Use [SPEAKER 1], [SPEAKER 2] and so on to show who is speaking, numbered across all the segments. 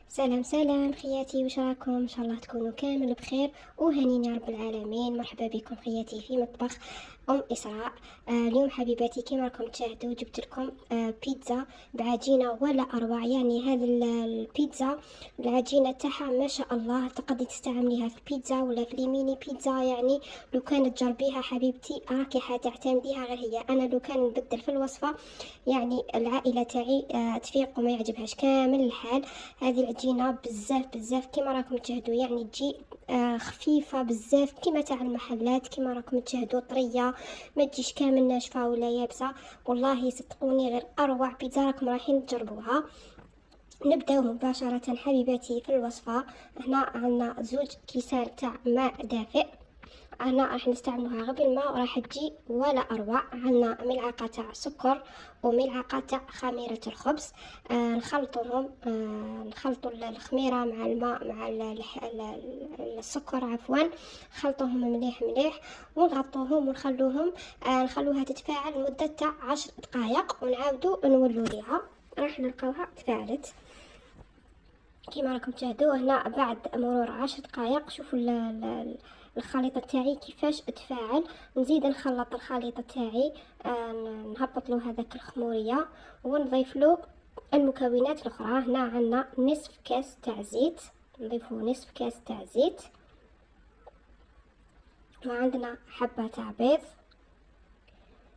[SPEAKER 1] سلام سلام خياتي، وش راكم؟ ان شاء الله تكونوا كامل بخير وهنيين يا رب العالمين. مرحبا بكم خياتي في مطبخ اسراء. اليوم حبيباتي كما راكم تشاهدوا جبت لكم بيتزا بعجينه ولا اروع. يعني هذه البيتزا العجينه تاعها ما شاء الله، تقدري تستعمليها في البيتزا ولا في الميني بيتزا. يعني لو كانت تجربيها حبيبتي راكي حتعتمديها غير هي. انا لو كان نبدل في الوصفه يعني العائله تاعي تفيق وما يعجبهاش كامل الحال. هذه العجينه بزاف بزاف كما راكم تشاهدوا، يعني تجي خفيفه بزاف كما تاع المحلات، كما راكم تشاهدوا طريه، ما تجيش كامل ناشفه ولا يابسه. والله صدقوني غير اروع بيتزا راكم رايحين تجربوها. نبداو مباشره حبيباتي في الوصفه. هنا عندنا زوج كيسان تاع ماء دافئ. انا راح نستعملوها غير بالماء وراح تجي ولا اروع. عندنا ملعقه تاع سكر وملعقه تاع خميره الخبز. نخلطوهم، نخلطوا الخميره مع الماء مع السكر عفوا. نخلطوهم مليح مليح ونغطوهم ونخلوهم، نخلوها تتفاعل لمده تاع 10 دقائق ونعاودوا نولوا ليها. راح نلقاوها تفاعلت كيما راكم تشاهدوا هنا. بعد مرور 10 دقائق شوفوا الخليطه تاعي كيفاش تفاعل. نزيد نخلط الخليطه تاعي، نهبط له هذاك الخموريه ونضيف له المكونات الاخرى. هنا عندنا نصف كاس تاع زيت، نضيفه نصف كاس تاع زيت، وعندنا حبه تاع بيض.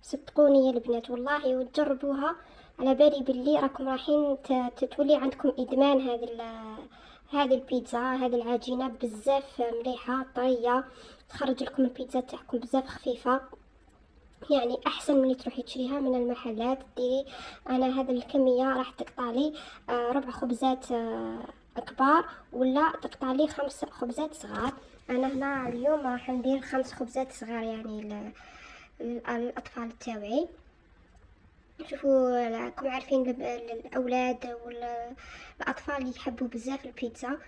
[SPEAKER 1] صدقوني يا البنات والله وتجربوها، على بالي باللي راكم رايحين تتولي عندكم ادمان هذه البيتزا. هذه العجينه بزاف مليحه طريه، تخرج لكم البيتزا تاعكم بزاف خفيفه، يعني احسن من اللي تروحي تشريها من المحلات. ديري انا هذا الكميه راح تقطع لي 4 خبزات كبار، ولا تقطع لي 5 خبزات صغار. انا هنا اليوم راح ندير 5 خبزات صغار يعني الاطفال تاوعي. شوفوا راكم عارفين الاولاد والاطفال يحبوا بزاف البيتزا.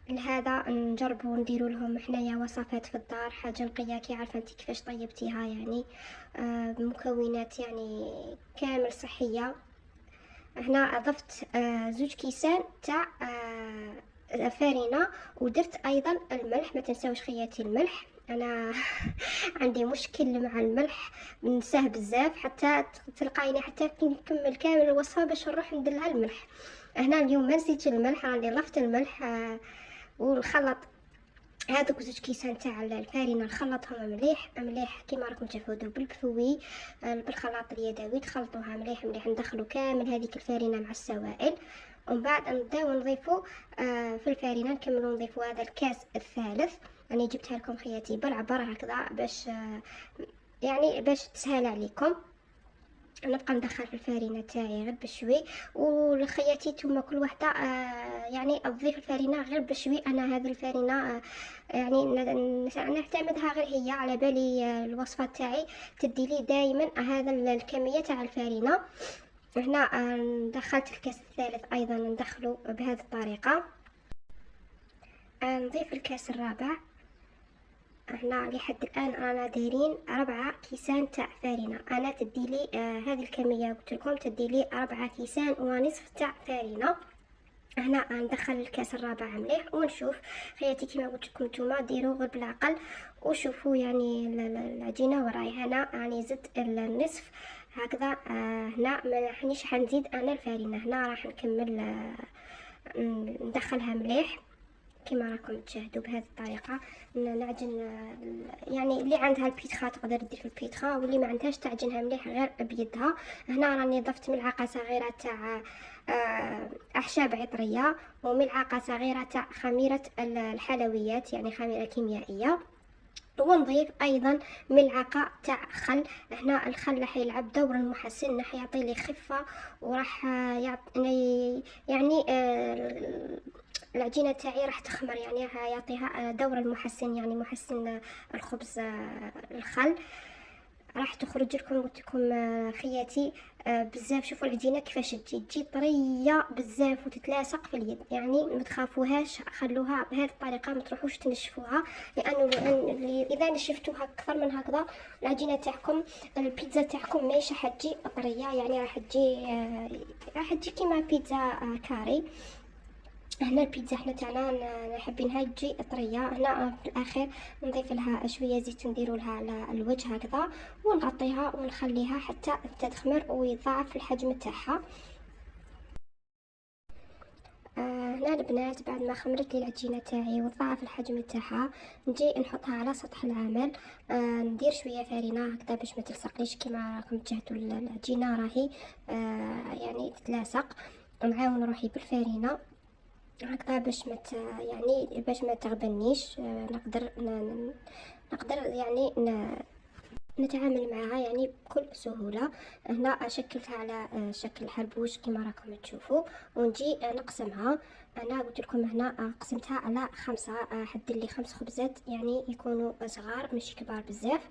[SPEAKER 1] لهذا نجربوا نديروا لهم حنايا وصفات في الدار، حاجه نقيه كي عارفه انت كيفاش طيبتيها، يعني بمكونات يعني كامل صحيه. هنا اضفت زوج كيسان تاع فارينه، ودرت ايضا الملح. ما تنساوش خياتي الملح، انا عندي مشكل مع الملح، ننساه بزاف حتى تلقايني حتى كي نكمل كامل الوصفه باش نروح ندلها الملح. هنا اليوم ما نسيتش الملح، راني ضفت الملح. ونخلط هذوك زوج كيسان تاع الفارينه، نخلطهم مليح مليح كيما راكم تشوفوا بالبثوي بالخلاط اليدوي. تخلطوها مليح مليح، ندخلوا كامل هذيك الفارينه مع السوائل، ومن بعد نبداو نضيفوا في الفارينه. نكملوا نضيفوا هذا الكاس الثالث. انا جبتها لكم خياتي بالعبر هكذا باش يعني باش تسهل عليكم. نبقى ندخل في الفارينه تاعي غير بشوي، والخياتي نتوما كل وحده يعني تضيف الفارينه غير بشوي. انا هذه الفارينه يعني نعتمدها غير هي، على بالي الوصفه تاعي تدي لي دائما هذا الكميه تاع الفارينه. هنا دخلت الكاس الثالث ايضا ندخله بهذه الطريقه. نضيف الكاس الرابع. هنا لحد الان رانا دايرين 4 كيسان تاع فارينه. انا تديلي هذه الكميه قلت لكم تديلي 4 كيسان ونصف تاع فارينه. هنا ندخل الكاس الرابع مليح ونشوف. خياتي كما قلت لكم نتوما ديروا غير بالعقل وشوفوا يعني العجينه وراي. هنا راني زدت النصف هكذا. هنا ما حنيش حنزيد انا الفارينه. هنا راح نكمل ندخلها مليح كما راكم تشاهدوا بهذه الطريقه. نعجن يعني اللي عندها البيتخا تقدر دير في البيتخا، واللي ما عندهاش تعجنها مليح غير بيدها. هنا راني ضفت ملعقه صغيره تاع اعشاب عطريه وملعقه صغيره تاع خميره الحلويات، يعني خميره كيميائيه. ونضيف ايضا ملعقه تاع خل. هنا الخل راح يلعب دور المحسن، راح يعطي لي خفه وراح يعطيني يعني العجينه تاعي راح تخمر، يعني يعطيها دور المحسن، يعني محسن الخبز. الخل راح تخرج لكم قلت لكم خياتي بزاف. شوفوا العجينه كيفاش تجي طريه بزاف وتتلاصق في اليد، يعني ما تخافوهاش، خلوها بهذه الطريقه، ما تروحوش تنشفوها، لان اذا نشفتوها اكثر من هكذا العجينه تاعكم، البيتزا تاعكم ماشي حتجي طريه، يعني راح تجي كيما بيتزا كاري. هنا البيتزا حنا تاعنا حابينها تجي طريه. هنا في الاخير نضيف لها شويه زيت، نديروا لها على الوجه هكذا، ونغطيها ونخليها حتى تخمر ويضاعف الحجم تاعها. هنا البنات بعد ما خمرت لي العجينه تاعي وضاعف الحجم تاعها، نجي نحطها على سطح العمل. ندير شويه فرينه هكذا باش ما تلصقليش، كيما راكم تشاهدوا العجينه راهي يعني تتلاصق. نعاون روحي بالفرينه هكذا باش ما تغبنيش. نقدر يعني نتعامل معها يعني بكل سهولة. هنا شكلتها على شكل حربوش كما راكم تشوفوا، ونجي نقسمها. انا قلت لكم هنا قسمتها على 5، حد لي 5 خبزات، يعني يكونوا صغار ماشي كبار بزاف.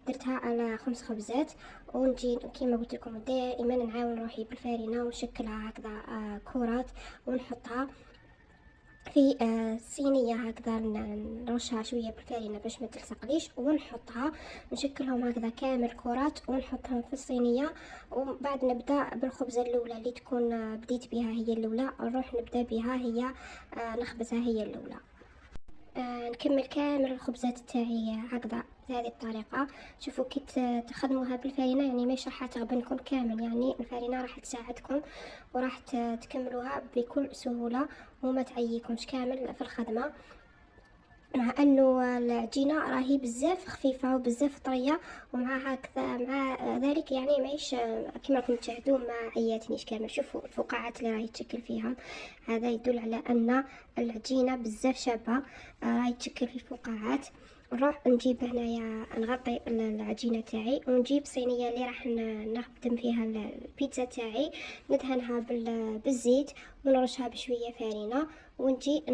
[SPEAKER 1] درتها على 5 خبزات، ونجي كما قلت لكم دائما نعاون روحي بالفارينه ونشكلها هكذا كرات، ونحطها في صينيه هكذا، نرشها شويه بالفارينه باش ما تلصقليش، ونحطها نشكلهم هكذا كامل كرات ونحطهم في الصينيه. وبعد نبدا بالخبزه الاولى اللي تكون بديت بها هي الاولى، نروح نبدا بها هي نخبزها هي الاولى. نكمل كامل الخبزات تاعي هكذا بهذه الطريقه. شوفوا كي تخدموها بالفارينه يعني مش راح تغبنكم كامل، يعني الفارينه راح تساعدكم وراح تكملوها بكل سهوله وما تعييكمش كامل في الخدمه. مع انه العجينه راهي بزاف خفيفه وبزاف طريه، ومع هكذا مع ذلك يعني ماهيش كما راكم تشاهدوا ما عياتنيش كامل. شوفوا الفقاعات اللي راهي تشكل فيهم، هذا يدل على ان العجينه بزاف شابه، راهي تشكل في الفقاعات. نروح نجيب هنايا نغطي العجينه تاعي، ونجيب صينيه اللي راح نخدم فيها البيتزا تاعي، ندهنها بالزيت ونرشها بشويه فارينه، ونجي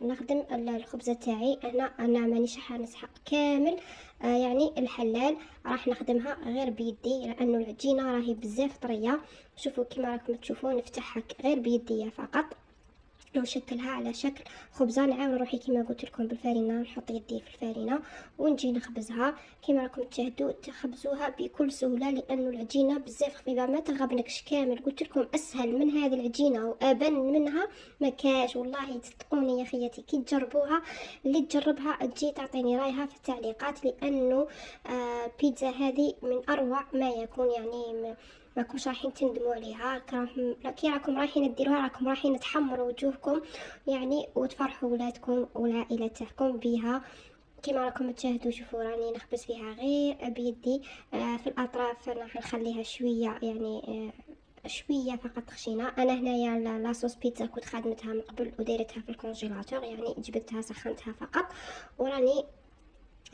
[SPEAKER 1] نخدم الخبزه تاعي. انا مانيش راح نسحق كامل يعني الحلال، راح نخدمها غير بيدي لانه العجينه راهي بزاف طريه. شوفوا كيما راكم تشوفون نفتحها غير بيدي فقط، ونشكلها على شكل خبزه. نعاون روحي كما قلت لكم بالفارينه، نحط يدي في الفارينه ونجي نخبزها كما راكم تشاهدوا. تخبزوها بكل سهوله لانه العجينه بزاف خفيفه ما تغبنكش كامل. قلت لكم اسهل من هذه العجينه وابن منها ما كاش، والله تصدقوني يا خياتي كي تجربوها، اللي تجربها تجي تعطيني رايها في التعليقات، لانه بيتزا هذه من اروع ما يكون، يعني راكمش رايحين تندموا عليها. كي راكم رايحين ديروها راكم رايحين تحمروا وجوهكم يعني وتفرحوا ولادكم والعائله تاعكم بها كما راكم تشاهدوا. شوفوا راني نخبز فيها غير بيدي. في الاطراف راح نخليها شويه يعني شويه فقط خشينه. انا هنايا لاصوص بيتزا كنت خادمتها من قبل وديرتها في الكونجيلاتور، يعني جبتها سخنتها فقط وراني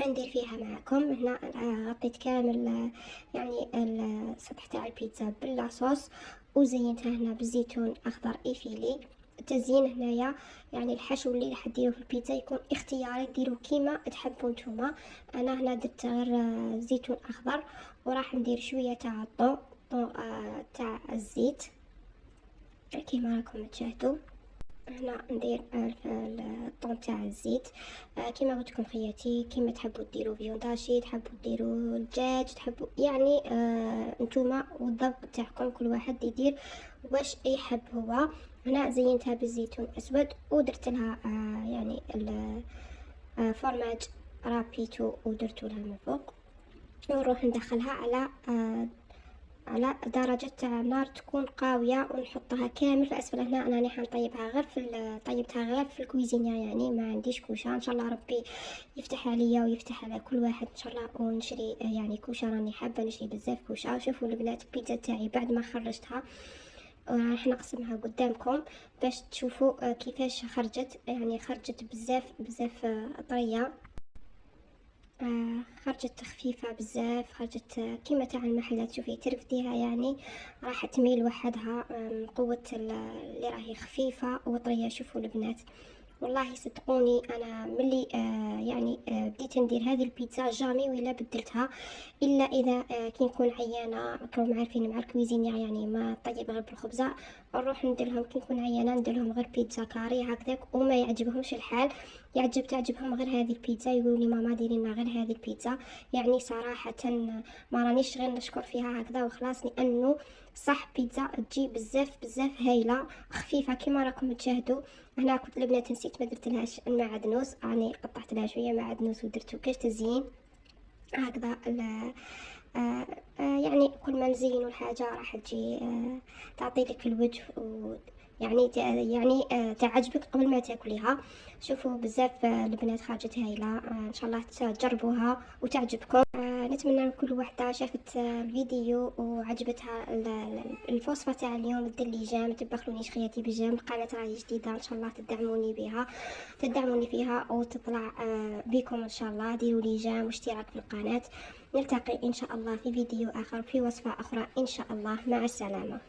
[SPEAKER 1] ندير فيها معكم. هنا غطيت كامل يعني السطح تاع البيتزا باللاصوص، وزينتها هنا بالزيتون اخضر ايفيلي. التزيين هنايا يعني الحشو اللي راح ديروه في البيتزا يكون اختياري، ديروه كيما تحبوا نتوما. انا هنا درت غير زيتون اخضر، وراح ندير شويه تاع الضوء تاع الزيت كيما راكم تشاهدوا. هنا ندير الطون تاع الزيت كما قلت لكم خياتي، كما تحبوا ديروا فيونداشي، تحبوا ديروا الدجاج، تحبوا يعني نتوما والذوق تاعكم، كل واحد يدير واش يحب هو. هنا زينتها بالزيتون اسود ودرت لها يعني الفرماج رابيتو ودرتو لها من فوق، ونروح ندخلها على درجة تاع النار تكون قاوية، ونحطها كامل في اسفل. هنا انا راني نطيبها غير طيبتها غير في الكويزينيا، يعني ما عنديش كوشه. ان شاء الله ربي يفتح عليا ويفتح على كل واحد ان شاء الله، ونشري يعني كوشه، راني حابه نشري بزاف كوشه. شوفوا البنات البيتزا تاعي بعد ما خرجتها راح نقسمها قدامكم باش تشوفوا كيفاش خرجت، يعني خرجت بزاف طرية. خرجت خفيفة بزاف، خرجت كيما تاع المحلات. شوفي ترفديها يعني راح تميل وحدها من قوة اللي راهي خفيفة وطرية. شوفوا البنات والله صدقوني انا ملي يعني بديت ندير هذه البيتزا جامي ولا بدلتها الا اذا كي نكون عيانه. راكم عارفين مع الكويزينيا يعني ما طيب غير بالخبزه، نروح نديرلهم كي نكون عيانه نديرلهم غير بيتزا كاري هكذاك وما يعجبهمش الحال. تعجبهم غير هذه البيتزا، يقولوا لي ماما ديري لنا غير هذه البيتزا. يعني صراحه ما رانيش غير نشكر فيها هكذا وخلاص، لانه صح بيتزا تجي بزاف هايله خفيفه كيما راكم تشاهدوا. هنا كنت البنات نسيت ما درتلهاش المعدنوس، راني قطعت لها شويه معدنوس ودرتو كاش تزيين هكذا. يعني كل ما نزينوا الحاجه راح تجي تعطي لك الوجه يعني تعجبك قبل ما تاكليها. شوفوا بزاف البنات خرجت هايله، ان شاء الله تجربوها وتعجبكم. نتمنى لكل وحده شافت الفيديو وعجبتها الوصفه تاع اليوم دير لي جام. تبخلونيش خياتي بجام، القناه راهي جديده ان شاء الله تدعموني فيها وتطلع بكم ان شاء الله. ديروا لي جام واشتراك في القناه. نلتقي ان شاء الله في فيديو اخر في وصفه اخرى ان شاء الله. مع السلامه.